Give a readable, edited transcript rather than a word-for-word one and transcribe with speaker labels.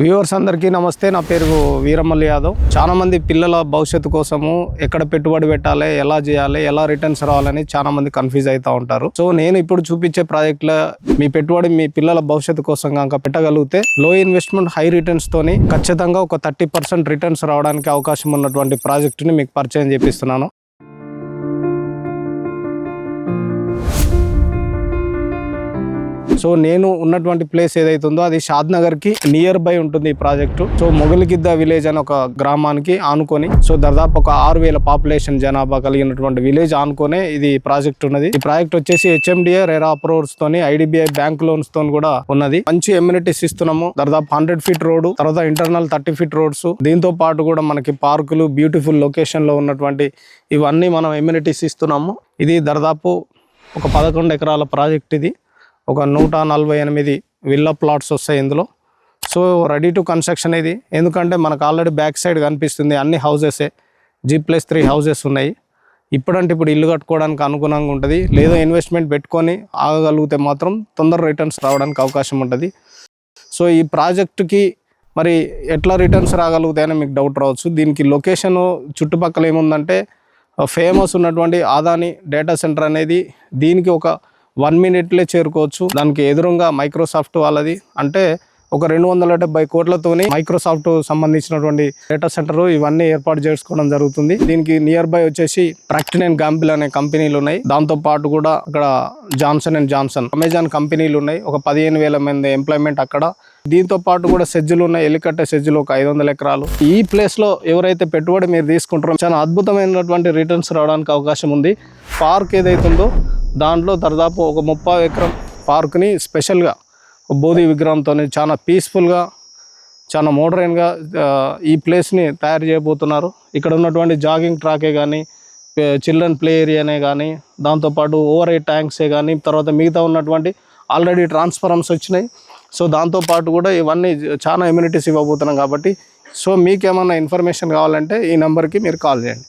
Speaker 1: Viewers అందరికీ నమస్తే. నా పేరు వీరమల్లి యాదవ్. చాలా మంది పిల్లల భవిష్యత్తు కోసము ఎక్కడ పెట్టుబడి పెట్టాలి, ఎలా చేయాలి, ఎలా రిటర్న్స్ రావాలని చాలా మంది కన్ఫ్యూజ్ అవుతూ ఉంటారు. సో నేను ఇప్పుడు చూపించే ప్రాజెక్టులో మీ పెట్టుబడి మీ పిల్లల భవిష్యత్తు కోసం కనుక పెట్టగలిగితే లో ఇన్వెస్ట్మెంట్ హై రిటర్న్స్ తోని ఖచ్చితంగా ఒక 30% రిటర్న్స్ రావడానికి అవకాశం ఉన్నటువంటి ప్రాజెక్టుని మీకు పరిచయం చేపిస్తున్నాను. సో నేను ఉన్నటువంటి ప్లేస్ ఏదైతే ఉందో అది షాద్నగర్కి నియర్ బై ఉంటుంది ఈ ప్రాజెక్టు. సో మొగలిగిద్ద విలేజ్ అని ఒక గ్రామానికి ఆనుకొని, సో దాదాపు ఒక 6,000 పాపులేషన్ జనాభా కలిగినటువంటి విలేజ్ ఆనుకొనే ఇది ప్రాజెక్ట్ ఉన్నది. ఈ ప్రాజెక్ట్ వచ్చేసి HMDA రెరా అప్రూవల్స్ తోని IDBI బ్యాంక్ లోన్స్ తోని కూడా ఉన్నది. మంచి ఎమ్యూనిటీస్ ఇస్తున్నాము. దాదాపు 100 feet రోడ్, తర్వాత ఇంటర్నల్ 30 feet రోడ్స్, దీంతో పాటు కూడా మనకి పార్కులు, బ్యూటిఫుల్ లొకేషన్ లో ఉన్నటువంటి ఇవన్నీ మనం ఎమ్యూనిటీస్ ఇస్తున్నాము. ఇది దాదాపు ఒక 11 ఎకరాల ప్రాజెక్ట్. ఇది ఒక 148 విల్లా ప్లాట్స్ వస్తాయి ఇందులో. సో రెడీ టు కన్స్ట్రక్షన్ ఇది. ఎందుకంటే మనకు ఆల్రెడీ బ్యాక్ సైడ్ కనిపిస్తుంది అన్ని హౌసెసే, G+3 హౌసెస్ ఉన్నాయి. ఇప్పుడంటే ఇప్పుడు ఇల్లు కట్టుకోవడానికి అనుగుణంగా ఉంటుంది. లేదా ఇన్వెస్ట్మెంట్ పెట్టుకొని ఆగగలిగితే మాత్రం తొందర రిటర్న్స్ రావడానికి అవకాశం ఉంటుంది. సో ఈ ప్రాజెక్టుకి మరి ఎట్లా రిటర్న్స్ రాగలుగుతాయని మీకు డౌట్ రావచ్చు. దీనికి లొకేషన్ చుట్టుపక్కల ఏముందంటే ఫేమస్ ఉన్నటువంటి అదాని డేటా సెంటర్ అనేది దీనికి ఒక 1 minute చేరుకోవచ్చు. దానికి ఎదురుగా మైక్రోసాఫ్ట్ వాళ్ళది, అంటే ఒక 270 కోట్లతోని మైక్రోసాఫ్ట్ సంబంధించినటువంటి డేటా సెంటర్ ఇవన్నీ ఏర్పాటు చేసుకోవడం జరుగుతుంది. దీనికి నియర్ బై వచ్చేసి ప్రాక్టర్ అండ్ గాంబుల్ అనే కంపెనీలు ఉన్నాయి. దాంతో పాటు కూడా అక్కడ జాన్సన్ అండ్ జాన్సన్, అమెజాన్ కంపెనీలు ఉన్నాయి. ఒక 15,000 మంది ఎంప్లాయ్మెంట్ అక్కడ. దీంతో పాటు కూడా సెజ్జులు ఉన్నాయి. ఎలికట్ట సెజ్జులు ఒక 500 ఎకరాలు. ఈ ప్లేస్ లో ఎవరైతే పెట్టుబడి మీరు తీసుకుంటారో చాలా అద్భుతమైనటువంటి రిటర్న్స్ రావడానికి అవకాశం ఉంది. పార్క్ ఏదైతే ఉందో దాంట్లో దాదాపు ఒక 30 ఎకరం పార్క్ని స్పెషల్గా బోధి విగ్రహంతో చాలా పీస్ఫుల్గా, చాలా మోడర్న్గా ఈ ప్లేస్ని తయారు చేయబోతున్నారు. ఇక్కడ ఉన్నటువంటి జాగింగ్ ట్రాకే కానీ, చిల్డ్రన్ ప్లే ఏరియానే కానీ, దాంతోపాటు ఓవర్ హెడ్ ట్యాంక్సే కానీ, తర్వాత మిగతా ఉన్నటువంటి ఆల్రెడీ ట్రాన్స్ఫార్మర్స్ వచ్చినాయి. సో దాంతోపాటు కూడా ఇవన్నీ చాలా ఎమ్యూనిటీస్ ఇవ్వబోతున్నాం కాబట్టి, సో మీకేమన్నా ఇన్ఫర్మేషన్ కావాలంటే ఈ నెంబర్కి మీరు కాల్ చేయండి.